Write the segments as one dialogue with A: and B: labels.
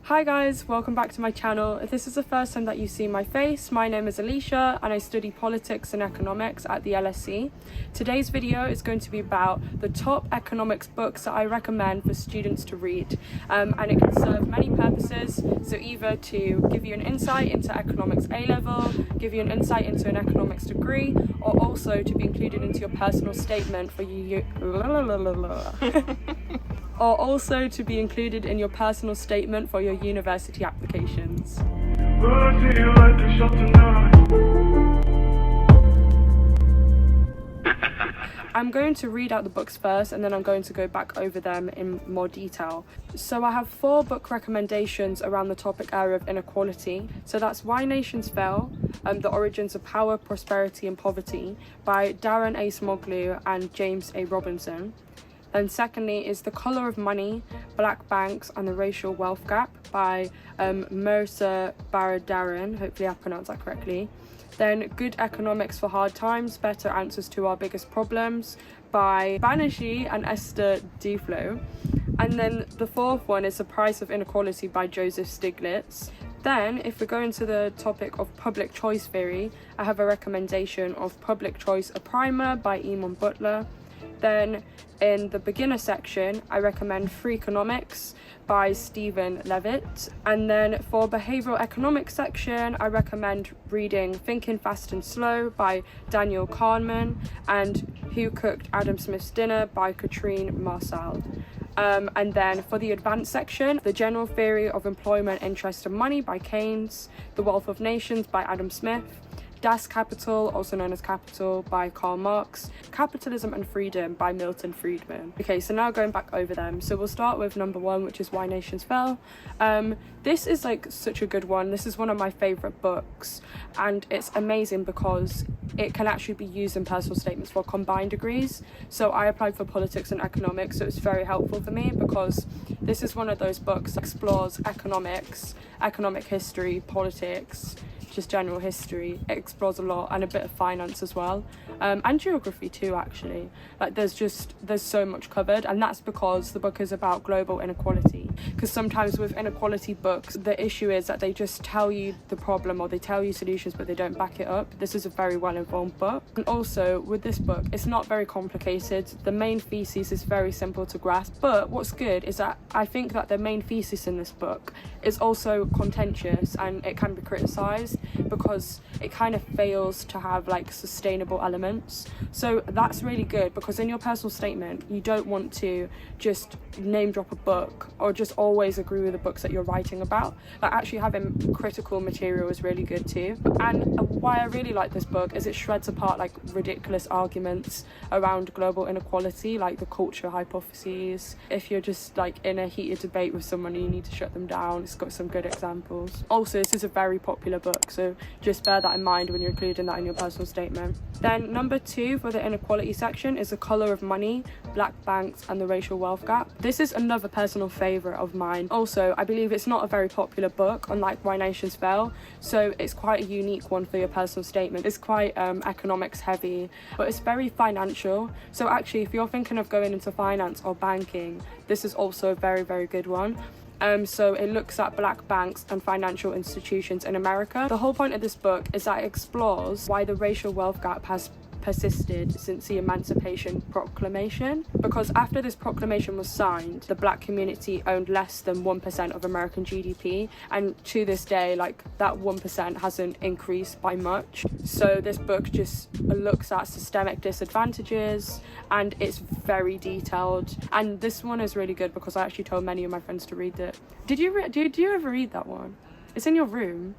A: Hi guys, welcome back to my channel. If this is the first time that you see my face, my name is Aleesha and I study politics and economics at the LSE. Today's video is going to be about the top economics books that I recommend for students to read, and it can serve many purposes. So either to give you an insight into economics A-level, give you an insight into an economics degree, or also to be included into your personal statement for you or also to be included in your personal statement for your university applications. I'm going to read out the books first and then I'm going to go back over them in more detail. So I have 4 book recommendations around the topic area of inequality. So that's Why Nations Fell, The Origins of Power, Prosperity and Poverty by Darren A. Smoglu and James A. Robinson. And secondly is The Colour of Money, Black Banks and the Racial Wealth Gap by Mirza Baradaran, hopefully I pronounced that correctly. Then Good Economics for Hard Times, Better Answers to Our Biggest Problems by Banerjee and Esther Duflo. And then the fourth one is The Price of Inequality by Joseph Stiglitz. Then, if we go into the topic of public choice theory, I have a recommendation of Public Choice, a Primer by Eamon Butler. Then in the beginner section, I recommend Freakonomics by Stephen Levitt. And then for behavioral economics section, I recommend reading Thinking Fast and Slow by Daniel Kahneman and Who Cooked Adam Smith's Dinner by Katrine Marcel. And then for the advanced section, The General Theory of Employment, Interest and Money by Keynes, The Wealth of Nations by Adam Smith, Das Kapital, also known as Capital, by Karl Marx, Capitalism and Freedom by Milton Friedman. Okay, so now going back over them. So we'll start with number 1, which is Why Nations Fell. This is like such a good one. This is one of my favourite books and it's amazing because it can actually be used in personal statements for combined degrees. So I applied for politics and economics, so it's very helpful for me because this is one of those books that explores economics, economic history, politics, just general history. It explores a lot and a bit of finance as well, and geography too actually. Like there's so much covered, and that's because the book is about global inequality. Because sometimes with inequality books the issue is that they just tell you the problem or they tell you solutions but they don't back it up. This is a very well informed book, and also with this book it's not very complicated. The main thesis is very simple to grasp, but what's good is that I think that the main thesis in this book is also contentious and it can be criticised because it kind of fails to have like sustainable elements. So that's really good because in your personal statement you don't want to just name drop a book or just always agree with the books that you're writing about. Like actually having critical material is really good too. And why I really like this book is it shreds apart like ridiculous arguments around global inequality, like the culture hypotheses. If you're just like in a heated debate with someone and you need to shut them down, it's got some good examples. Also, this is a very popular book, so just bear that in mind when you're including that in your personal statement. Then number 2 for the inequality section is The Colour of Money, Black Banks and the Racial Wealth Gap. This is another personal favourite of mine. Also, I believe it's not a very popular book, unlike Why Nations Fell, so it's quite a unique one for your personal statement. It's quite economics heavy, but it's very financial. So actually, if you're thinking of going into finance or banking, this is also a very, very good one. So it looks at black banks and financial institutions in America. The whole point of this book is that it explores why the racial wealth gap has persisted since the Emancipation Proclamation, because after this proclamation was signed, the black community owned less than 1% of American GDP, and to this day, like that 1% hasn't increased by much. So this book just looks at systemic disadvantages and it's very detailed, and this one is really good because I actually told many of my friends to read it. Did you ever read that one? It's in your room?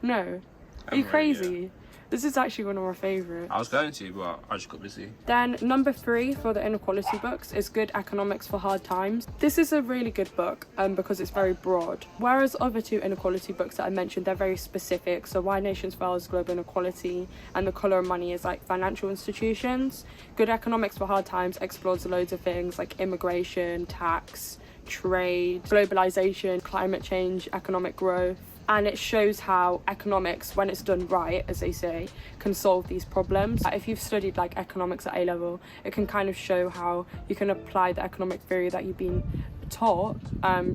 A: No? Are you crazy? This is actually one of my favourites.
B: I was going to, but I just got busy.
A: Then number 3 for the inequality books is Good Economics for Hard Times. This is a really good book because it's very broad. Whereas other 2 inequality books that I mentioned, they're very specific. So Why Nations Fell is global inequality and The Colour of Money is like financial institutions. Good Economics for Hard Times explores loads of things like immigration, tax, trade, globalization, climate change, economic growth. And it shows how economics, when it's done right, as they say, can solve these problems. If you've studied like economics at A-level, it can kind of show how you can apply the economic theory that you've been taught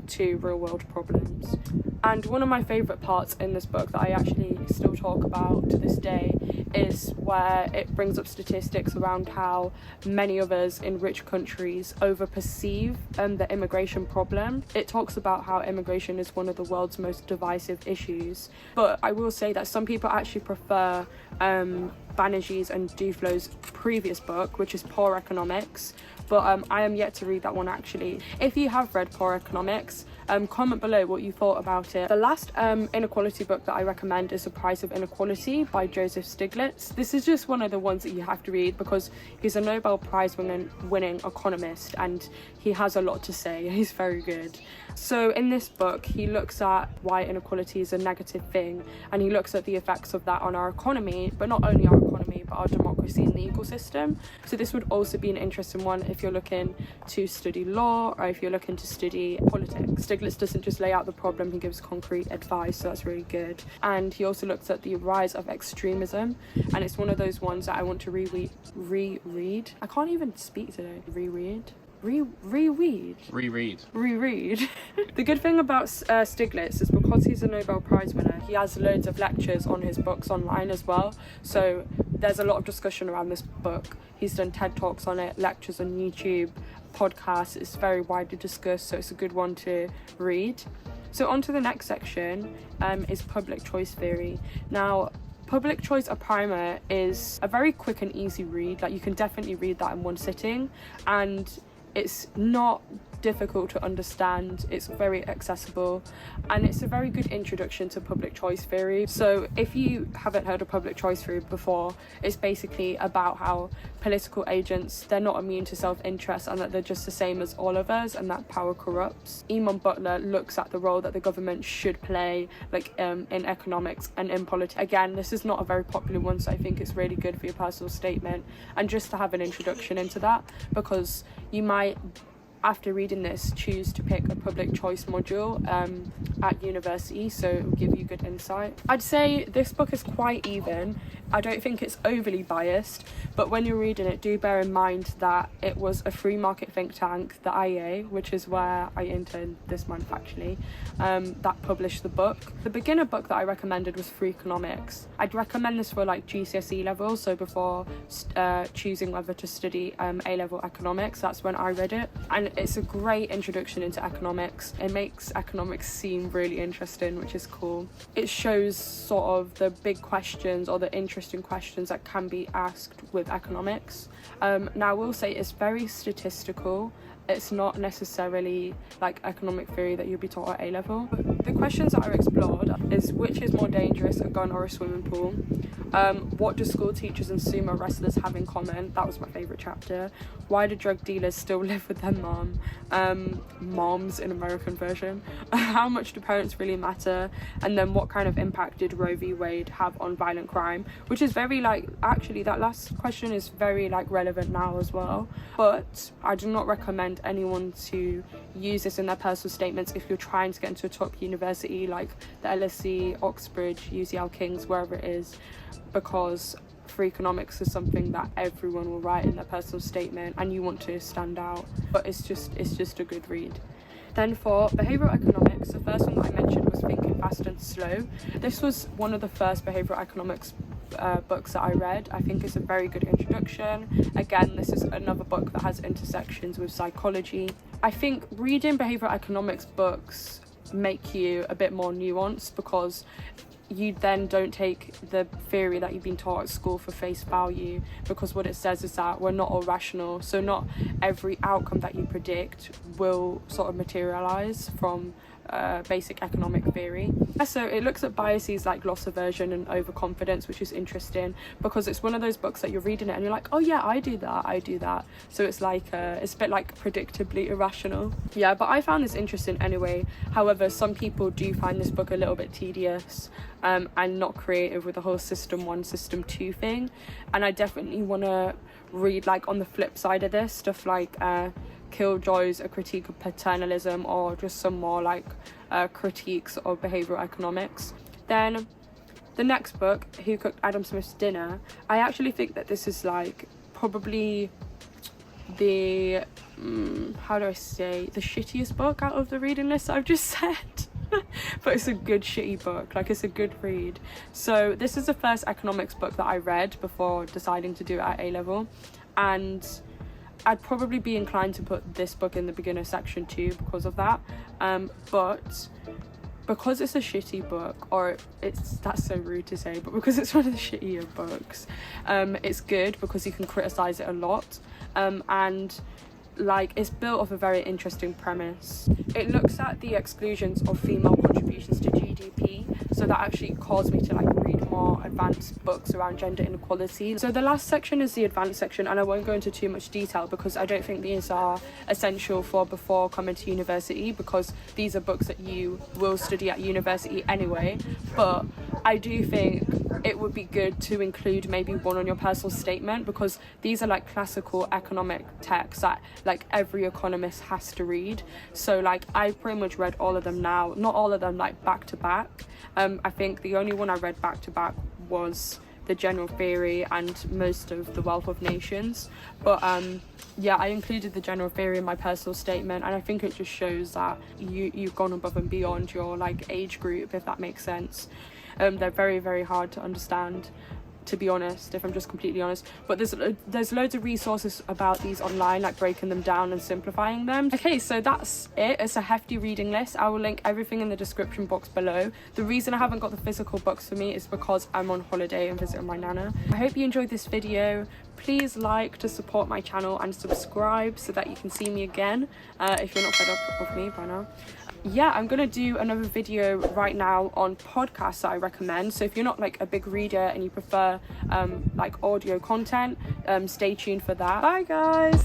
A: to real world problems. And one of my favourite parts in this book that I actually still talk about to this day is where it brings up statistics around how many of us in rich countries overperceive the immigration problem. It talks about how immigration is one of the world's most divisive issues, but I will say that some people actually prefer Banerjee's and Duflo's previous book, which is Poor Economics, but I am yet to read that one actually. If you have read Poor Economics, comment below what you thought about it. The last inequality book that I recommend is The Price of Inequality by Joseph Stiglitz. This is just one of the ones that you have to read because he's a Nobel Prize winning economist and he has a lot to say. He's very good. So in this book, he looks at why inequality is a negative thing, and he looks at the effects of that on our economy, but not only our economy, but our democracy and legal system. So this would also be an interesting one if you're looking to study law or if you're looking to study politics. Stiglitz doesn't just lay out the problem, he gives concrete advice, so that's really good. And he also looks at the rise of extremism, and it's one of those ones that I want to reread. I can't even speak today. Reread. The good thing about Stiglitz is because he's a Nobel Prize winner, he has loads of lectures on his books online as well, so there's a lot of discussion around this book. He's done TED Talks on it, lectures on YouTube, podcasts. It's very widely discussed, so it's a good one to read. So on to the next section is public choice theory. Now, Public Choice, a primer, is a very quick and easy read. Like, you can definitely read that in one sitting, and it's not difficult to understand. It's very accessible, and it's a very good introduction to public choice theory. So if you haven't heard of public choice theory before, it's basically about how political agents, they're not immune to self-interest and that they're just the same as all of us, and that power corrupts. Eamon Butler looks at the role that the government should play, like in economics and in politics. Again, this is not a very popular one, so I think it's really good for your personal statement and just to have an introduction into that, because you might, after reading this, choose to pick a public choice module at university, so it will give you good insight. I'd say this book is quite even. I don't think it's overly biased, but when you're reading it, do bear in mind that it was a free market think tank, the IEA, which is where I interned this month actually, that published the book. The beginner book that I recommended was Freakonomics. I'd recommend this for like GCSE levels, so before choosing whether to study A-level economics. That's when I read it, and it's a great introduction into economics. It makes economics seem really interesting, which is cool. It shows sort of the big questions or the interesting questions that can be asked with economics. Now I will say it's very statistical. It's not necessarily like economic theory that you'll be taught at A-level. The questions that are explored is: which is more dangerous, a gun or a swimming pool? What do school teachers and sumo wrestlers have in common? That was my favourite chapter. Why do drug dealers still live with their moms in American version? How much do parents really matter? And then what kind of impact did Roe v. Wade have on violent crime? Which is very actually that last question is very relevant now as well. But I do not recommend anyone to use this in their personal statements if you're trying to get into a top university like the LSE, Oxbridge, UCL King's, wherever it is, because Freakonomics is something that everyone will write in their personal statement and you want to stand out. But it's just a good read. Then for behavioural economics, the first one that I mentioned was Thinking Fast and Slow. This was one of the first behavioural economics books that I read. I think it's a very good introduction. Again, this is another book that has intersections with psychology. I think reading behavioural economics books make you a bit more nuanced, because you then don't take the theory that you've been taught at school for face value, because what it says is that we're not all rational, so not every outcome that you predict will sort of materialize from basic economic theory. So it looks at biases like loss aversion and overconfidence, which is interesting because it's one of those books that you're reading it and you're like, oh yeah, I do that. So it's it's a bit predictably irrational. Yeah, but I found this interesting anyway. However, some people do find this book a little bit tedious and not creative with the whole system 1, system 2 thing. And I definitely want to read on the flip side of this, stuff like Killjoy's A Critique of Paternalism, or just some more critiques of behavioural economics. Then the next book, Who Cooked Adam Smith's Dinner, I actually think that this is probably the how do I say, the shittiest book out of the reading list I've just said. But it's a good shitty book, like it's a good read. So this is the first economics book that I read before deciding to do it at A-level, and I'd probably be inclined to put this book in the beginner section too because of that, but because it's a shitty book, or that's so rude to say, but because it's one of the shittier books, it's good because you can criticize it a lot, and like it's built off a very interesting premise. It looks at the exclusions of female contributions to GDP, so that actually caused me to like read more advanced books around gender inequality. So the last section is the advanced section, and I won't go into too much detail because I don't think these are essential for before coming to university, because these are books that you will study at university anyway. But I do think it would be good to include maybe one on your personal statement, because these are like classical economic texts that like every economist has to read. So like I pretty much read all of them now, not all of them like back to back. I think the only one I read back to back was the General Theory and most of the Wealth of Nations, but yeah, I included the General Theory in my personal statement, and I think it just shows that you've gone above and beyond your like age group, if that makes sense. They're very, very hard to understand, to be honest, if I'm just completely honest, but there's loads of resources about these online, like breaking them down and simplifying them. Okay, so that's it. It's a hefty reading list. I will link everything in the description box below. The reason I haven't got the physical books for me is because I'm on holiday and visiting my nana. I hope you enjoyed this video. Please like to support my channel and subscribe so that you can see me again if you're not fed up of me by now. Yeah, I'm gonna do another video right now on podcasts that I recommend, so if you're not like a big reader and you prefer like audio content, stay tuned for that. Bye guys.